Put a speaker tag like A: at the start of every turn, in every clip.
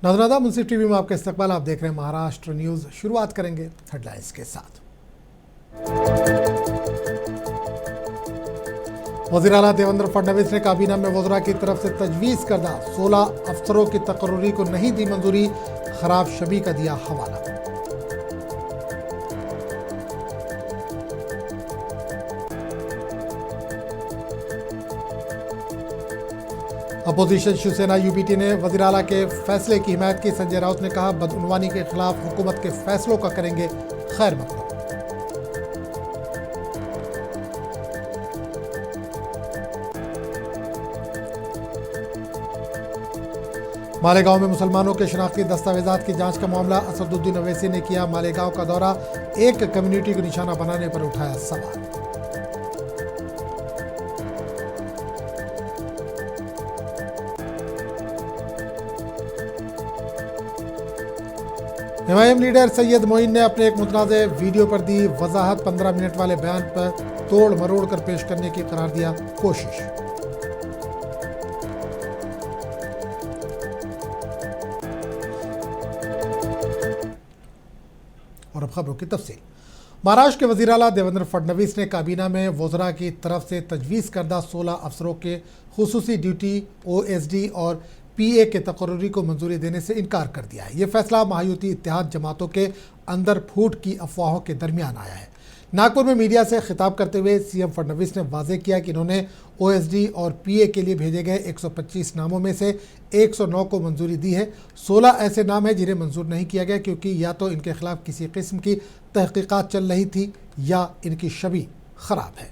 A: नाज़रीन, मुंसिफ टीवी में आपका इस्तकबाल। आप देख रहे हैं महाराष्ट्र न्यूज़। शुरुआत करेंगे हेडलाइंस के साथ। वज़ीर आला देवेंद्र फडणवीस ने काबीना में वज़रा की तरफ से तजवीज़ करदा 16 अफसरों की तकर्री को नहीं दी मंजूरी, खराब शबी का दिया हवाला। अपोजिशन शिवसेना यूबीटी ने वज़ीर आला के फैसले की हिमायत की। संजय राउत ने कहा, बदउनवानी के खिलाफ हुकूमत के फैसलों का करेंगे खैर मकदम। मालेगांव में मुसलमानों के शनाख्ती दस्तावेजात की जांच का मामला। असदुद्दीन अवैसी ने किया मालेगांव का दौरा, एक कम्युनिटी को निशाना बनाने पर उठाया सवाल। एमआईएम लीडर सैयद मोइन ने अपने एक मुतनाज़े वीडियो पर दी वजाहत। 15 मिनट वाले बयान पर तोड़ मरोड़ कर पेश करने की करार दिया कोशिश। और अब खबरों की तफसील। महाराष्ट्र के वज़ीर आला देवेंद्र फडणवीस ने काबीना में वज़रा की तरफ से तजवीज़ करदा 16 अफसरों के खुसूसी ड्यूटी, ओएसडी और पीए के तकर्री को मंजूरी देने से इनकार कर दिया है। ये फैसला महायुति इत्तेहाद जमातों के अंदर फूट की अफवाहों के दरमियान आया है। नागपुर में मीडिया से खिताब करते हुए सीएम फडणवीस ने वाज़ेह किया कि इन्होंने ओएसडी और पीए के लिए भेजे गए 125 नामों में से 109 को मंजूरी दी है। 16 ऐसे नाम हैं जिन्हें मंजूर नहीं किया गया क्योंकि या तो इनके खिलाफ किसी किस्म की तहकीकात चल रही थी या इनकी छवि खराब है।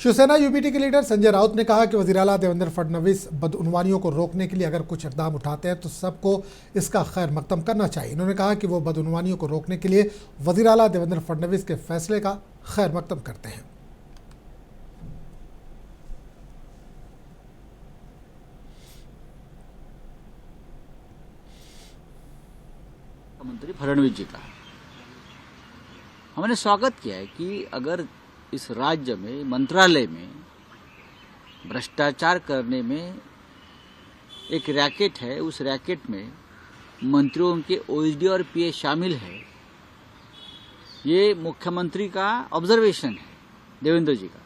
A: शिवसेना यूबीटी के लीडर संजय राउत ने कहा कि वज़ीर आला देवेंद्र फडणवीस बदउनवानियों को रोकने के लिए अगर कुछ इक़दाम उठाते हैं तो सबको इसका खैर मकदम करना चाहिए। इन्होंने कहा कि वो बदउनवानियों को रोकने के लिए वज़ीर आला देवेंद्र फडणवीस के फैसले का खैर मकदम करते हैं।
B: मंत्री फडणवीस जी का हमने स्वागत किया है कि अगर इस राज्य में मंत्रालय में भ्रष्टाचार करने में एक रैकेट है, उस रैकेट में मंत्रियों के ओएसडी और पीए शामिल है। ये मुख्यमंत्री का ऑब्जर्वेशन है देवेंद्र जी का,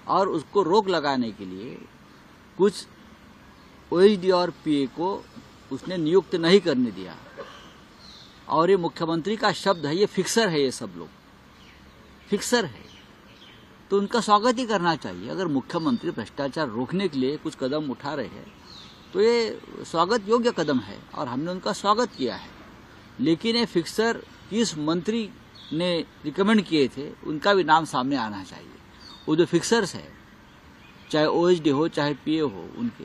B: और उसको रोक लगाने के लिए कुछ ओएसडी और पीए को उसने नियुक्त नहीं करने दिया। और ये मुख्यमंत्री का शब्द है, ये फिक्सर है, ये सब लोग फिक्सर है, तो उनका स्वागत ही करना चाहिए। अगर मुख्यमंत्री भ्रष्टाचार रोकने के लिए कुछ कदम उठा रहे हैं तो ये स्वागत योग्य कदम है और हमने उनका स्वागत किया है। लेकिन ये फिक्सर किस मंत्री ने रिकमेंड किए थे उनका भी नाम सामने आना चाहिए। वो जो फिक्सर्स है, चाहे ओएसडी हो चाहे पीए हो, उनके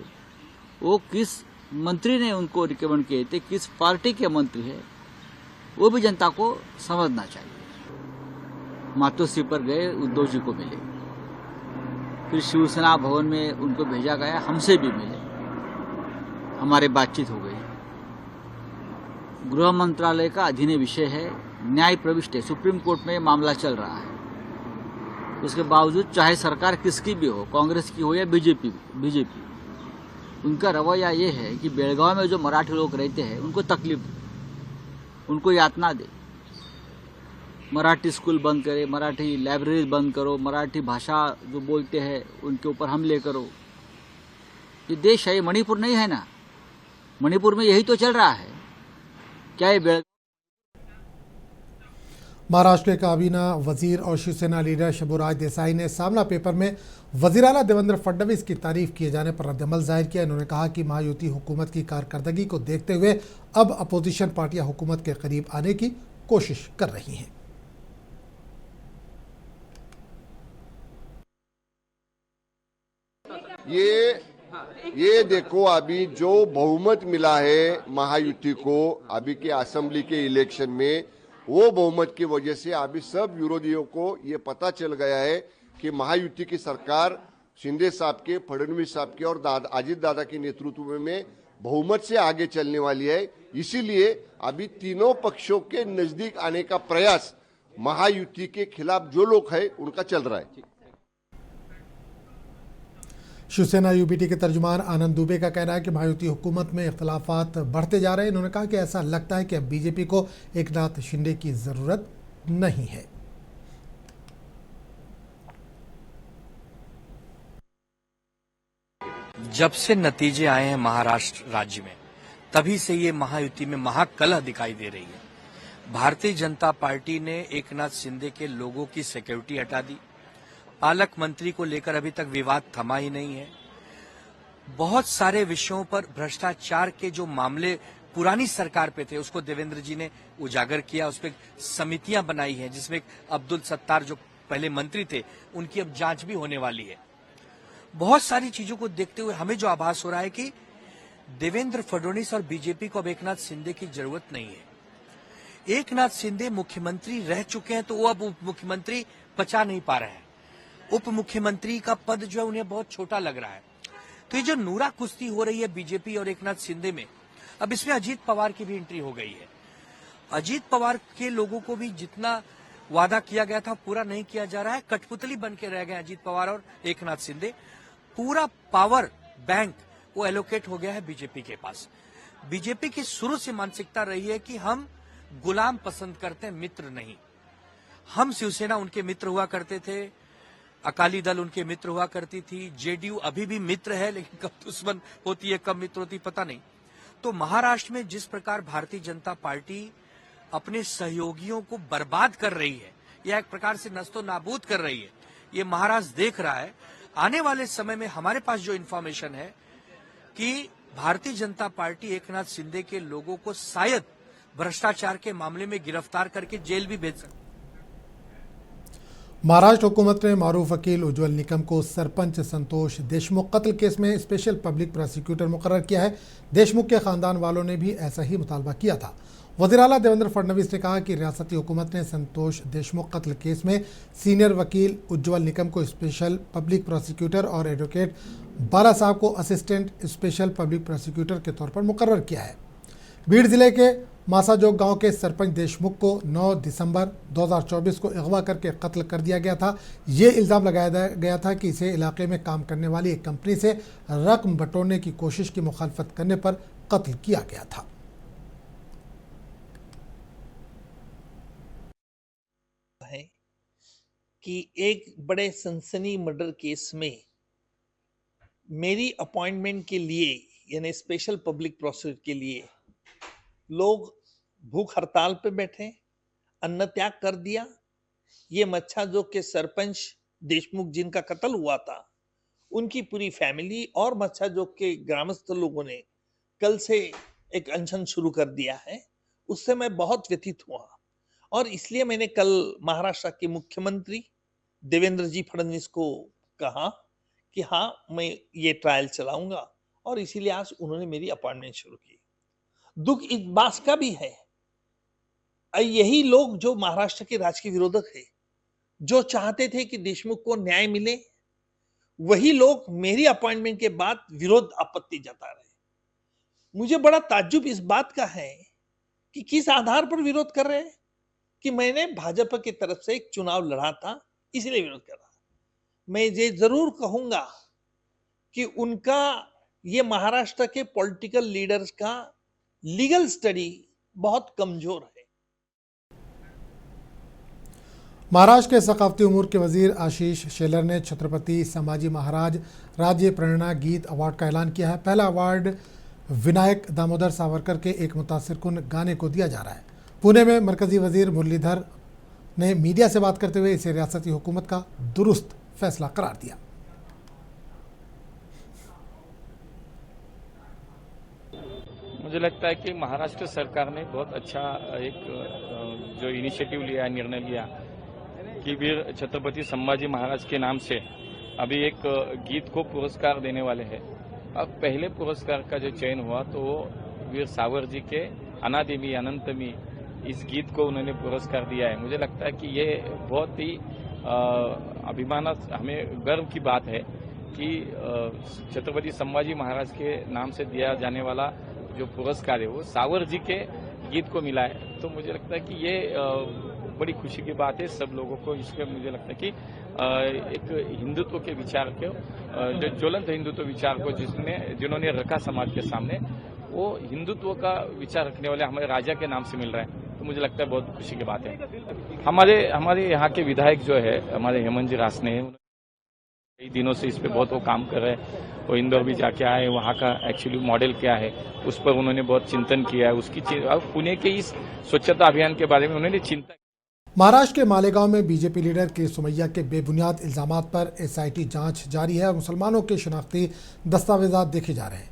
B: वो किस मंत्री ने उनको रिकमेंड किए थे, किस पार्टी के मंत्री है, वो भी जनता को समझना चाहिए। मातोश्री पर गए, उद्धव जी को मिले, फिर शिवसेना भवन में उनको भेजा गया, हमसे भी मिले, हमारे बातचीत हो गई। गृह मंत्रालय का अधीन विषय है, न्याय प्रविष्ट है, सुप्रीम कोर्ट में मामला चल रहा है। उसके बावजूद चाहे सरकार किसकी भी हो, कांग्रेस की हो या बीजेपी, उनका रवैया ये है कि बेलगांव में जो मराठी लोग रहते हैं उनको तकलीफ दे, उनको यातना दे, मराठी स्कूल बंद करे, मराठी लाइब्रेरी बंद करो, मराठी भाषा जो बोलते हैं उनके ऊपर हमले करो। ये देश है, ये मणिपुर नहीं है ना। मणिपुर में यही तो चल रहा है। क्या ये
A: महाराष्ट्र के काबीना वजीर और शिवसेना लीडर शंभूराज देसाई ने सामना पेपर में वज़ीर आला देवेंद्र फडणवीस की तारीफ किए जाने पर रद्दअमल जाहिर किया। इन्होंने कहा कि महायुति हुकूमत की कारकर्दगी को देखते हुए अब अपोजिशन पार्टियां हुकूमत के करीब आने की कोशिश कर रही हैं।
C: ये देखो, अभी जो बहुमत मिला है महायुति को अभी के असेंबली के इलेक्शन में, वो बहुमत की वजह से अभी सब विरोधियों को ये पता चल गया है कि महायुति की सरकार शिंदे साहब के, फडणवीस साहब के और अजीत दादा के नेतृत्व में बहुमत से आगे चलने वाली है। इसीलिए अभी तीनों पक्षों के नजदीक आने का प्रयास महायुति के खिलाफ जो लोग हैं उनका चल रहा है।
A: शिवसेना यूबीटी के तर्जुमान आनंद दुबे का कहना है कि महायुति हुकूमत में इख्तलाफात बढ़ते जा रहे हैं। इन्होंने कहा कि ऐसा लगता है कि अब बीजेपी को एकनाथ शिंदे की जरूरत नहीं है।
D: जब से नतीजे आए हैं महाराष्ट्र राज्य में, तभी से ये महायुति में महाकलह दिखाई दे रही है। भारतीय जनता पार्टी ने एकनाथ शिंदे के लोगों की सिक्योरिटी हटा दी। पालक मंत्री को लेकर अभी तक विवाद थमा ही नहीं है। बहुत सारे विषयों पर भ्रष्टाचार के जो मामले पुरानी सरकार पे थे उसको देवेंद्र जी ने उजागर किया। उस पर समितियां बनाई हैं जिसमें अब्दुल सत्तार जो पहले मंत्री थे उनकी अब जांच भी होने वाली है। बहुत सारी चीजों को देखते हुए हमें जो आभास हो रहा है कि देवेंद्र फडणवीस और बीजेपी को अब एकनाथ शिंदे की जरूरत नहीं है। एकनाथ शिंदे मुख्यमंत्री रह चुके हैं तो वो अब उप मुख्यमंत्री पचा नहीं पा रहे हैं। उप मुख्यमंत्री का पद जो है उन्हें बहुत छोटा लग रहा है। तो ये जो नूरा कुश्ती हो रही है बीजेपी और एकनाथ शिंदे में, अब इसमें अजीत पवार की भी एंट्री हो गई है। अजीत पवार के लोगों को भी जितना वादा किया गया था पूरा नहीं किया जा रहा है। कठपुतली बन के रह गए अजीत पवार और एकनाथ शिंदे। पूरा पावर बैंक वो एलोकेट हो गया है बीजेपी के पास। बीजेपी की शुरू से मानसिकता रही है कि हम गुलाम पसंद करते हैं, मित्र नहीं। हम शिवसेना उनके मित्र हुआ करते थे, अकाली दल उनके मित्र हुआ करती थी, जेडीयू अभी भी मित्र है, लेकिन कब दुश्मन होती है कब मित्र होती पता नहीं। तो महाराष्ट्र में जिस प्रकार भारतीय जनता पार्टी अपने सहयोगियों को बर्बाद कर रही है या एक प्रकार से नस्तो नाबूद कर रही है, ये महाराष्ट्र देख रहा है। आने वाले समय में हमारे पास जो इन्फॉर्मेशन है कि भारतीय जनता पार्टी एकनाथ शिंदे के लोगों को शायद भ्रष्टाचार के मामले में गिरफ्तार करके जेल भी भेज सकती।
A: महाराष्ट्र हुकूमत ने मारूफ वकील उज्ज्वल निकम को सरपंच संतोष देशमुख कत्ल केस में स्पेशल पब्लिक प्रोसिक्यूटर मुकर्रर किया है। देशमुख के खानदान वालों ने भी ऐसा ही मुतालबा किया था। वज़ीर आला देवेंद्र फडणवीस ने कहा कि रियासती हुकूमत ने संतोष देशमुख कत्ल केस में सीनियर वकील उज्ज्वल निकम को स्पेशल पब्लिक प्रोसिक्यूटर और एडवोकेट बाला साहब को असिस्टेंट स्पेशल पब्लिक प्रोसिक्यूटर के तौर पर मुकर्रर किया है। बीड़ जिले के मासाजोग गांव के सरपंच देशमुख को 9 दिसंबर 2024 को अगवा करके कत्ल कर दिया गया था। ये इल्ज़ाम लगाया गया था कि इसे इलाके में काम करने वाली एक कंपनी से रकम बटोरने की कोशिश की मुखालफत करने पर कत्ल किया गया था।
E: है कि एक बड़े सनसनी मर्डर केस में मेरी अपॉइंटमेंट के लिए यानी स्पेशल पब्लिक प्रोसिक्यूटर के लिए लोग भूख हड़ताल पे बैठे, अन्न त्याग कर दिया। ये मच्छाजोग के सरपंच देशमुख जिनका कत्ल हुआ था उनकी पूरी फैमिली और मच्छाजोग के ग्रामस्थ लोगों ने कल से एक अनशन शुरू कर दिया है। उससे मैं बहुत व्यथित हुआ और इसलिए मैंने कल महाराष्ट्र के मुख्यमंत्री देवेंद्र जी फडणवीस को कहा कि हाँ मैं ये ट्रायल चलाऊंगा और इसीलिए आज उन्होंने मेरी अपॉइंटमेंट शुरू की। दुख इस बात का भी है, यही लोग जो महाराष्ट्र के राजकीय विरोधक है, जो चाहते थे कि देशमुख को न्याय मिले, वही लोग मेरी अपॉइंटमेंट के बाद विरोध आपत्ति जता रहे। मुझे बड़ा ताज्जुब इस बात का है कि किस आधार पर विरोध कर रहे हैं कि मैंने भाजपा की तरफ से एक चुनाव लड़ा था इसलिए विरोध कर रहा। मैं ये जरूर कहूंगा कि उनका ये महाराष्ट्र के पॉलिटिकल लीडर्स का लीगल स्टडी बहुत कमजोर है।
A: महाराष्ट्र के सकाफती उमूर के वजीर आशीष शेलर ने छत्रपति संभाजी महाराज राज्य प्रेरणा गीत अवार्ड का ऐलान किया है। पहला अवार्ड विनायक दामोदर सावरकर के एक मुतासिरकुन गाने को दिया जा रहा है। पुणे में मरकजी वजीर मुरलीधर ने मीडिया से बात करते हुए इसे रियासती हुकूमत का दुरुस्त फैसला करार दिया।
F: मुझे लगता है कि महाराष्ट्र सरकार ने बहुत अच्छा एक जो इनिशिएटिव लिया, निर्णय लिया कि वीर छत्रपति संभाजी महाराज के नाम से अभी एक गीत को पुरस्कार देने वाले हैं। अब पहले पुरस्कार का जो चयन हुआ तो वो वीर सावर जी के अनादिमी अनंतमी इस गीत को उन्होंने पुरस्कार दिया है। मुझे लगता है कि ये बहुत ही अभिमान, हमें गर्व की बात है कि छत्रपति संभाजी महाराज के नाम से दिया जाने वाला जो पुरस्कार है वो सावर जी के गीत को मिला है। तो मुझे लगता है कि ये बड़ी खुशी की बात है सब लोगों को। इसके मुझे लगता है कि एक हिंदुत्व के विचार को, जो ज्वलंत हिंदुत्व विचार को जिन्होंने रखा समाज के सामने, वो हिंदुत्व का विचार रखने वाले हमारे राजा के नाम से मिल रहा है, तो मुझे लगता है बहुत खुशी की बात है। हमारे यहाँ के विधायक जो है हमारे हेमंत जी रासने, कई दिनों से इस पे बहुत वो काम कर रहे हैं। वो इंदौर भी जाके आए, वहाँ का एक्चुअली मॉडल क्या है उस पर उन्होंने बहुत चिंतन किया है। उसकी पुणे के इस स्वच्छता अभियान के बारे में उन्होंने चिंता।
A: महाराष्ट्र के मालेगांव में बीजेपी लीडर के सुमैया के बेबुनियाद इल्जामात पर एसआईटी जांच जारी है और मुसलमानों के शनाख्ती दस्तावेजात देखे जा रहे हैं।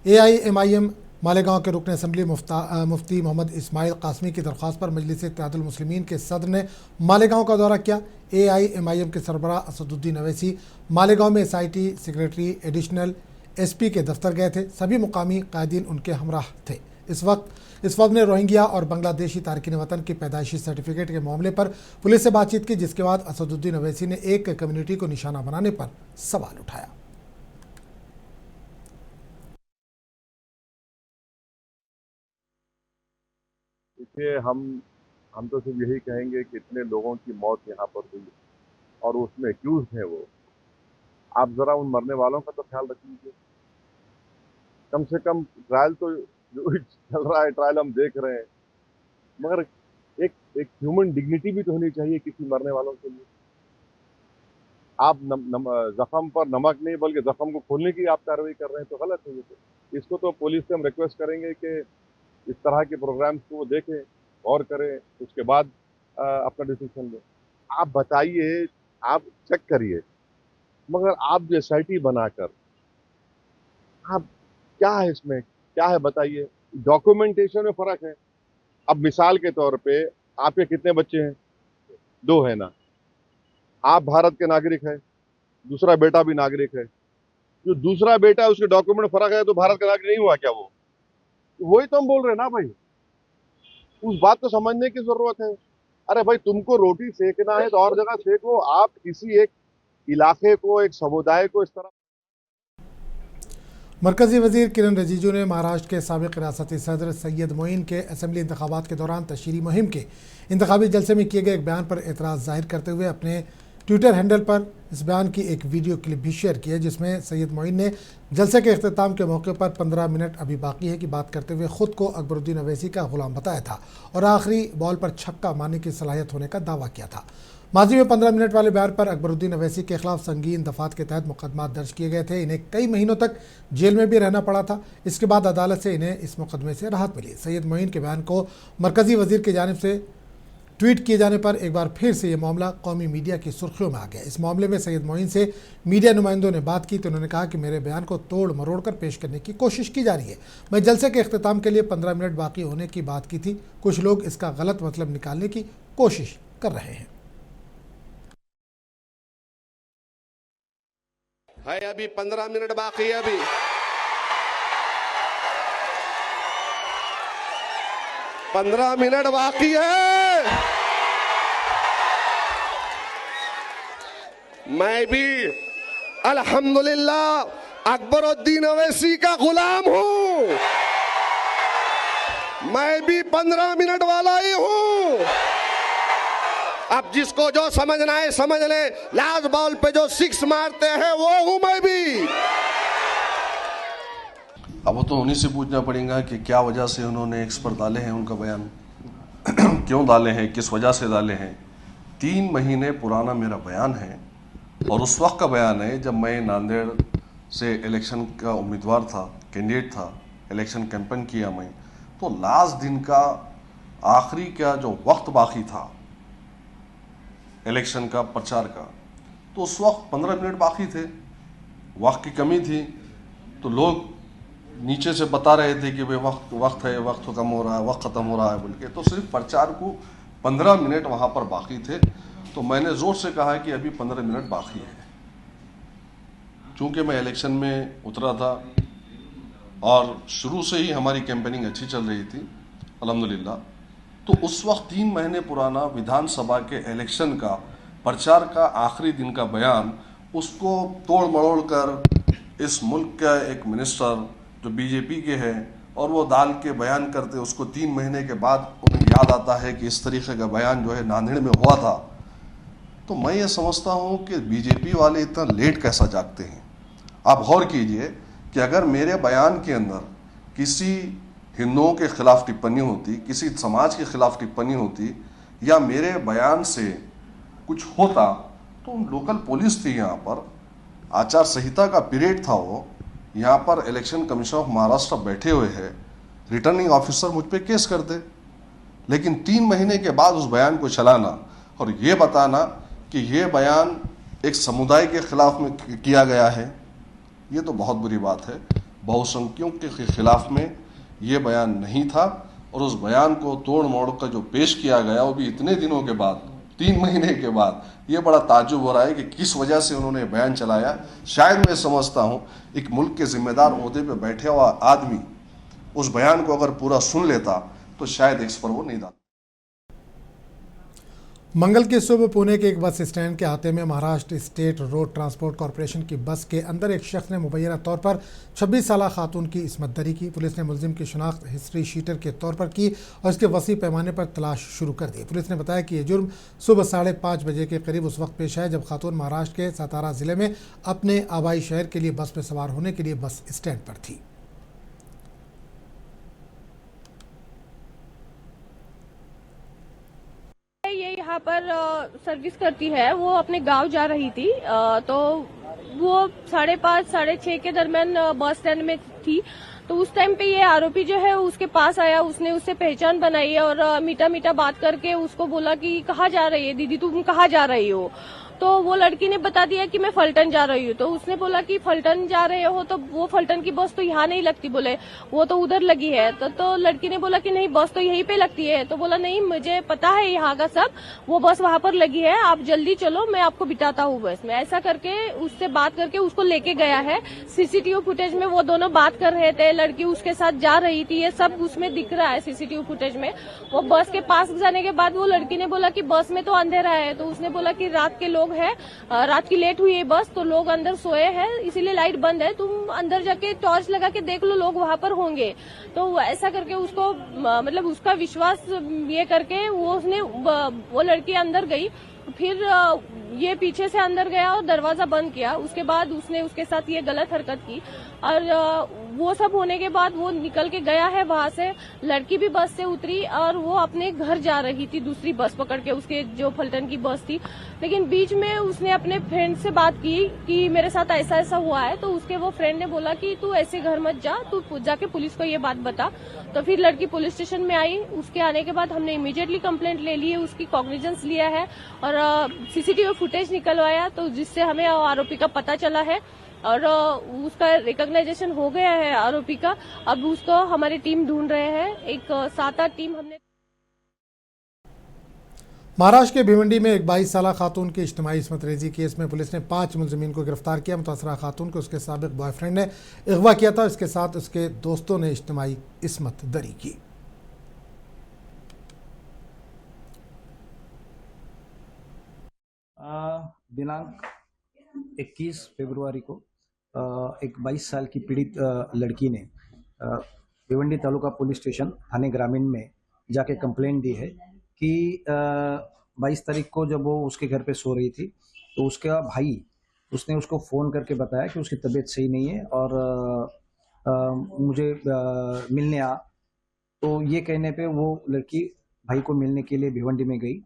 A: एआईएमआईएम मालेगांव के रुकन असम्बली मुफ्ती मोहम्मद इस्माइल कासमी की दरख्वास्त पर मजलिस इत्तेहादुल मुस्लिमीन के सदर ने मालेगांव का दौरा किया। एआईएमआईएम के सरबराह असदुद्दीन अवैसी मालेगांव में एसआईटी सेक्रेटरी एडिशनल एसपी के दफ्तर गए थे। सभी मुकामी कायदीन उनके हमराह थे। इस वक्त ने रोहिंग्या और बांग्लादेशी तारकिन वतन की पैदाइशी सर्टिफिकेट के मामले पर पुलिस से बातचीत की, जिसके बाद असदुद्दीन अवैसी ने एक कम्युनिटी को निशाना बनाने पर सवाल उठाया।
G: देखिए, हम तो सिर्फ यही कहेंगे कि इतने लोगों की मौत यहाँ पर हुई और उसमें एक्यूज हैं वो, आप जरा उन मरने वालों का तो ख्याल रख लीजिए। कम से कम ट्रायल तो जो चल रहा है, ट्रायल हम देख रहे हैं, मगर एक ह्यूमन डिग्निटी भी तो होनी चाहिए किसी मरने वालों के लिए। आप जख्म पर नमक नहीं बल्कि जख्म को खोलने की आप कार्रवाई कर रहे हैं, तो गलत है ये। तो इसको तो पुलिस से हम रिक्वेस्ट करेंगे कि इस तरह के प्रोग्राम्स को वो देखें, गौर करें, उसके बाद अपना डिसीजन लें। आप बताइए, आप चेक करिए, मगर आप जो एसआईटी बनाकर आप क्या है, इसमें क्या है बताइए। डॉक्यूमेंटेशन में फर्क है। अब मिसाल के तौर पे आपके कितने बच्चे हैं? 2 है ना। आप भारत के नागरिक हैं, दूसरा बेटा भी नागरिक है। जो दूसरा बेटा है उसके डॉक्यूमेंट फर्क है तो भारत का नागरिक नहीं हुआ क्या वो? वही तो हम बोल रहे हैं ना भाई, उस बात को समझने की जरूरत है। अरे भाई, तुमको रोटी सेकना है तो और जगह सेको। आप किसी एक इलाके को, एक समुदाय को इस तरह।
A: मरकजी वजीर किरण रिजिजू ने महाराष्ट्र के साबिक रियासती सदर सैयद मोइन के असम्बली इंतखाबात के दौरान तशहीरी मुहिम के इंतखाबी जलसे में किए गए एक बयान पर एतराज़ जाहिर करते हुए अपने ट्विटर हैंडल पर इस बयान की एक वीडियो क्लिप भी शेयर की है, जिसमें सैयद मोइन ने जलसे के अख्ताम के मौके पर 15 मिनट अभी बाकी है की बात करते हुए ख़ुद को अकबरुद्दीन अवैसी का गुलाम बताया था और आखिरी बॉल पर छक्का मारने की सलाहियत होने का दावा किया था। माजी में 15 मिनट वाले बयान पर अकबरुद्दीन अवैसी के खिलाफ संगीन दफात के तहत मुकदमा दर्ज किए गए थे। इन्हें कई महीनों तक जेल में भी रहना पड़ा था। इसके बाद अदालत से इन्हें इस मुकदमे से राहत मिली। सैयद मोइन के बयान को मरकजी वजीर की जानिब से ट्वीट किए जाने पर एक बार फिर से ये मामला कौमी मीडिया की सुर्खियों में आ गया। इस मामले में सैयद मोइन से मीडिया नुमाइंदों ने बात की तो उन्होंने कहा कि मेरे बयान को तोड़ मरोड़ कर पेश करने की कोशिश की जा रही है। मैं जलसे के अख्ताम के लिए 15 मिनट बाकी होने की बात की थी। कुछ लोग इसका गलत मतलब निकालने की कोशिश कर रहे हैं।
H: अभी 15 मिनट बाकी है। अभी 15 मिनट बाकी है। मैं भी अल्हम्दुलिल्लाह अकबरुद्दीन अवैसी का गुलाम हूं। मैं भी 15 मिनट वाला ही हूं। अब जिसको जो समझना है समझ ले। लास्ट बॉल पे जो 6 मारते हैं वो हूं मैं भी।
I: अब वो तो उन्हीं से पूछना पड़ेगा कि क्या वजह से उन्होंने एक्स पर डाले हैं उनका बयान, क्यों डाले हैं, किस वजह से डाले हैं। 3 महीने पुराना मेरा बयान है और उस वक्त का बयान है जब मैं नांदेड़ से इलेक्शन का उम्मीदवार था, कैंडिडेट था, इलेक्शन कैंपेन किया मैं। तो लास्ट दिन का आखिरी का जो वक्त बाकी था इलेक्शन का प्रचार का, तो उस वक्त 15 मिनट बाकी थे, वक्त की कमी थी। तो लोग नीचे से बता रहे थे कि भाई वक्त है, वक्त खत्म हो रहा है, वक्त ख़त्म हो रहा है बोल के। तो सिर्फ प्रचार को 15 मिनट वहाँ पर बाकी थे। तो मैंने ज़ोर से कहा कि अभी 15 मिनट बाकी है। चूँकि मैं इलेक्शन में उतरा था और शुरू से ही हमारी कैंपेनिंग अच्छी चल रही थी अल्हम्दुलिल्लाह, तो उस वक्त 3 महीने पुराना विधानसभा के इलेक्शन का प्रचार का आखिरी दिन का बयान, उसको तोड़ मरोड़ कर इस मुल्क का एक मिनिस्टर जो बीजेपी के हैं और वो दाल के बयान करते, उसको 3 महीने के बाद उन्हें याद आता है कि इस तरीके का बयान जो है नांदेड़ में हुआ था। तो मैं ये समझता हूँ कि बीजेपी वाले इतना लेट कैसा जागते हैं। आप गौर कीजिए कि अगर मेरे बयान के अंदर किसी हिंदुओं के खिलाफ टिप्पणी होती, किसी समाज के खिलाफ टिप्पणी होती, या मेरे बयान से कुछ होता, तो लोकल पुलिस थी यहाँ पर, आचार संहिता का पीरियड था, वो यहाँ पर इलेक्शन कमीशन ऑफ महाराष्ट्र बैठे हुए हैं, रिटर्निंग ऑफिसर मुझ पे केस करते। लेकिन 3 महीने के बाद उस बयान को चलाना और ये बताना कि ये बयान एक समुदाय के खिलाफ में किया गया है, ये तो बहुत बुरी बात है। बहुसंख्यकों के खिलाफ में ये बयान नहीं था, और उस बयान को तोड़ मोड़ कर जो पेश किया गया वो भी इतने दिनों के बाद, 3 महीने के बाद, ये बड़ा ताज्जुब हो रहा है कि किस वजह से उन्होंने बयान चलाया। शायद मैं समझता हूँ एक मुल्क के जिम्मेदार ओहदे पे बैठे हुआ आदमी उस बयान को अगर पूरा सुन लेता तो शायद इस पर वो नहीं डालता।
A: मंगल की सुबह पुणे के एक बस स्टैंड के अहाते में Maharashtra state road transport corporation की बस के अंदर एक शख्स ने मुबैना तौर पर 26 साला खातून की इस्मत दरी की। पुलिस ने मुलजिम की शिनाख्त हिस्ट्री शीटर के तौर पर की और इसके वसी पैमाने पर तलाश शुरू कर दी। पुलिस ने बताया कि यह जुर्म सुबह 5:30 बजे के करीब उस वक्त पेश आया जब खातून महाराष्ट्र के सातारा ज़िले में अपने आबाई शहर के लिए बस में सवार होने के लिए बस स्टैंड पर थी।
J: ये यहाँ पर सर्विस करती है, वो अपने गांव जा रही थी, तो वो 5:30 6:30 के दरमियान बस स्टैंड में थी। तो उस टाइम पे ये आरोपी जो है उसके पास आया, उसने उससे पहचान बनाई और मीठा मीठा बात करके उसको बोला कि कहाँ जा रही है दीदी, तुम कहाँ जा रही हो। तो वो लड़की ने बता दिया कि मैं फलटन जा रही हूँ। तो उसने बोला कि फलटन जा रहे हो, तो वो फलटन की बस तो यहाँ नहीं लगती, बोले वो तो उधर लगी है। तो लड़की ने बोला कि नहीं, बस तो यहीं पे लगती है। तो बोला नहीं, मुझे पता है यहाँ का सब, वो बस वहां पर लगी है, आप जल्दी चलो, मैं आपको बिठाता हूँ बस में। ऐसा करके उससे बात करके उसको लेके गया है। सीसीटीवी फुटेज में वो दोनों बात कर रहे थे, लड़की उसके साथ जा रही थी, ये सब उसमें दिख रहा है सीसीटीवी फुटेज में। वो बस के पास जाने के बाद वो लड़की ने बोला कि बस में तो अंधेरा है। तो उसने बोला कि रात के लोग है, रात की लेट हुई है बस, तो लोग अंदर सोए हैं, इसीलिए लाइट बंद है, तुम अंदर जाके टॉर्च लगा के देख लो, लोग वहां पर होंगे। तो ऐसा करके उसको मतलब उसका विश्वास ये करके वो लड़की अंदर गई। फिर ये पीछे से अंदर गया और दरवाजा बंद किया। उसके बाद उसने उसके साथ ये गलत हरकत की और वो सब होने के बाद वो निकल के गया है वहां से। लड़की भी बस से उतरी और वो अपने घर जा रही थी दूसरी बस पकड़ के, उसके जो फलटन की बस थी। लेकिन बीच में उसने अपने फ्रेंड से बात की कि मेरे साथ ऐसा ऐसा हुआ है। तो उसके वो फ्रेंड ने बोला कि तू ऐसे घर मत जा, तू जाके पुलिस को ये बात बता। तो फिर लड़की पुलिस स्टेशन में आई। उसके आने के बाद हमने इमीडिएटली कंप्लेंट ले ली है, उसकी कॉग्निजेंस लिया है और सीसीटीवी फुटेज निकलवाया, तो जिससे हमें आरोपी का पता चला है और उसका रिकॉग्नाइजेशन हो गया है आरोपी का। अब उसको हमारी टीम ढूंढ रहे हैं, एक 7-8 टीम हमने।
A: महाराष्ट्र के भिवंडी में एक 22 साला खातून की इज्तिमाई इस्मत रेजी केस में पुलिस ने 5 मुलजिमीन को गिरफ्तार किया। मुतासरा खातून को उसके साबिक बॉयफ्रेंड ने अगवा किया था, इसके साथ उसके दोस्तों ने इज्तिमाई इस्मत दरी की।
K: दिनांक 21 फरवरी को एक 22 साल की पीड़ित लड़की ने भिवंडी तालुका पुलिस स्टेशन थाने ग्रामीण में जाके कंप्लेंट दी है कि 22 तारीख को जब वो उसके घर पे सो रही थी तो उसका भाई उसने उसको फ़ोन करके बताया कि उसकी तबीयत सही नहीं है और मुझे मिलने आ। तो ये कहने पे वो लड़की भाई को मिलने के लिए भिवंडी में गई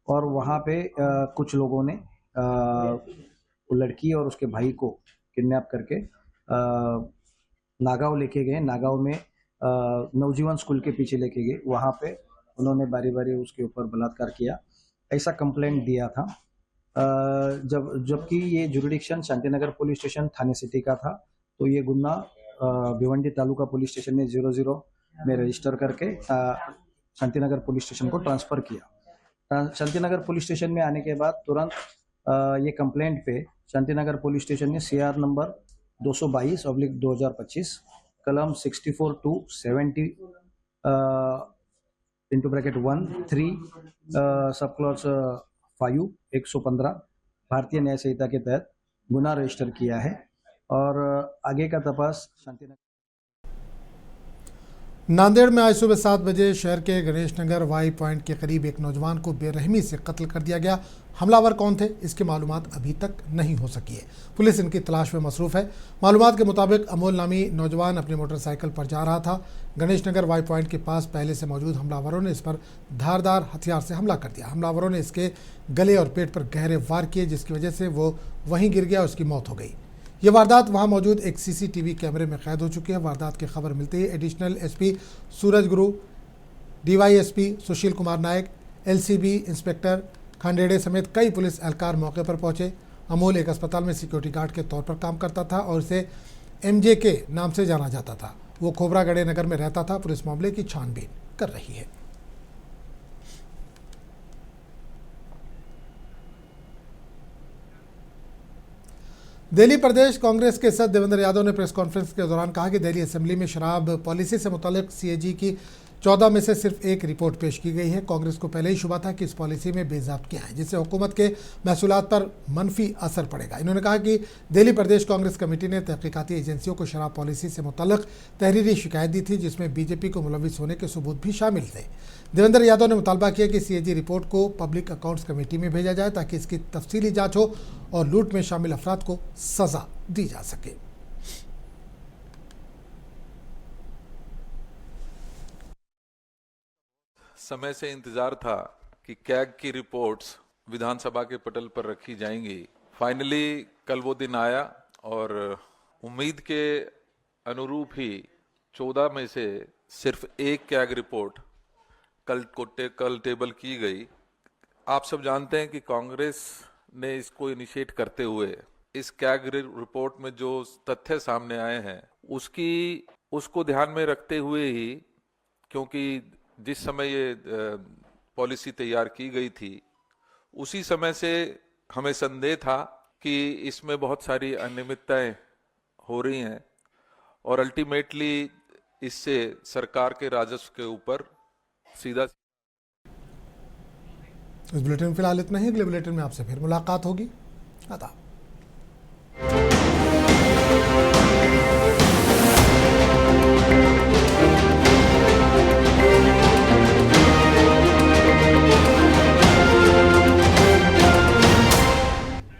K: और वहाँ पे कुछ लोगों ने वो लड़की और उसके भाई को किडनैप करके नागांव लेके गए। नागांव में नवजीवन स्कूल के पीछे लेके गए, वहाँ पे उन्होंने बारी बारी उसके ऊपर बलात्कार किया, ऐसा कंप्लेंट दिया था। जबकि ये जुरिडिक्शन शांतिनगर पुलिस स्टेशन थाने सिटी का था, तो ये गुन्हा भिवंडी तालुका पुलिस स्टेशन ने 00 में रजिस्टर करके शांतिनगर पुलिस स्टेशन को ट्रांसफ़र किया। शांतिनगर पुलिस स्टेशन में आने के बाद तुरंत ये कंप्लेंट पे शांतिनगर पुलिस स्टेशन ने CR नंबर 222/2025 कलम 64(2) 70(1)(3) सब क्लॉज 5 115 भारतीय न्याय संहिता के तहत गुना रजिस्टर किया है और आगे का तपास शांतिनगर।
A: नांदेड़ में आज सुबह 7 बजे शहर के गणेश नगर वाई पॉइंट के करीब एक नौजवान को बेरहमी से कत्ल कर दिया गया। हमलावर कौन थे, इसकी मालूमात अभी तक नहीं हो सकी है। पुलिस इनकी तलाश में मसरूफ है। मालूमात के मुताबिक अमोल नामी नौजवान अपनी मोटरसाइकिल पर जा रहा था। गणेश नगर वाई पॉइंट के पास पहले से मौजूद हमलावरों ने इस पर धारदार हथियार से हमला कर दिया। हमलावरों ने इसके गले और पेट पर गहरे वार किए, जिसकी वजह से वो वहीं गिर गया और उसकी मौत हो गई। ये वारदात वहां मौजूद एक सीसीटीवी कैमरे में कैद हो चुकी है। वारदात की खबर मिलते ही एडिशनल एसपी सूरज गुरु, DYSP Sushil Kumar Nayak, LCB inspector खंडेड़े समेत कई पुलिस एहलकार मौके पर पहुंचे। अमोल एक अस्पताल में सिक्योरिटी गार्ड के तौर पर काम करता था और इसे एमजे के नाम से जाना जाता था। वो खोबरागढ़े नगर में रहता था। पुलिस मामले की छानबीन कर रही है। दिल्ली प्रदेश कांग्रेस के सदस्य देवेंद्र यादव ने प्रेस कॉन्फ्रेंस के दौरान कहा कि दिल्ली असेंबली में शराब पॉलिसी से मुतालिक सीएजी की 14 में से सिर्फ एक रिपोर्ट पेश की गई है। कांग्रेस को पहले ही शुबा था कि इस पॉलिसी में बेज़ाब्तियां हैं, जिससे हुकूमत के महसूलात पर मनफी असर पड़ेगा। इन्होंने कहा कि दिल्ली प्रदेश कांग्रेस कमेटी ने तहकीकाती एजेंसियों को शराब पॉलिसी से मुतालिक तहरीरी शिकायत दी थी, जिसमें बीजेपी को मुलविस होने के सबूत भी शामिल थे। देवेंद्र यादव ने मुतालबा किया कि सीएजी रिपोर्ट को पब्लिक अकाउंट्स कमेटी में भेजा जाए ताकि इसकी तफसीली जाँच हो और लूट में शामिल अफराद को सजा दी जा सके।
L: समय से इंतजार था कि कैग की रिपोर्ट्स विधानसभा के पटल पर रखी जाएंगी। फाइनली कल वो दिन आया और उम्मीद के अनुरूप ही 14 में से सिर्फ एक कैग रिपोर्ट कल टेबल की गई। आप सब जानते हैं कि कांग्रेस ने इसको इनिशिएट करते हुए इस कैग रिपोर्ट में जो तथ्य सामने आए हैं उसको ध्यान में रखते हुए ही, क्योंकि जिस समय ये पॉलिसी तैयार की गई थी उसी समय से हमें संदेह था कि इसमें बहुत सारी अनियमितताएं हो रही हैं और अल्टीमेटली इससे सरकार के राजस्व के ऊपर सीधा।
A: इस बुलेटिन में फिलहाल इतना ही। अगले बुलेटिन में आपसे फिर मुलाकात होगी। आदाब।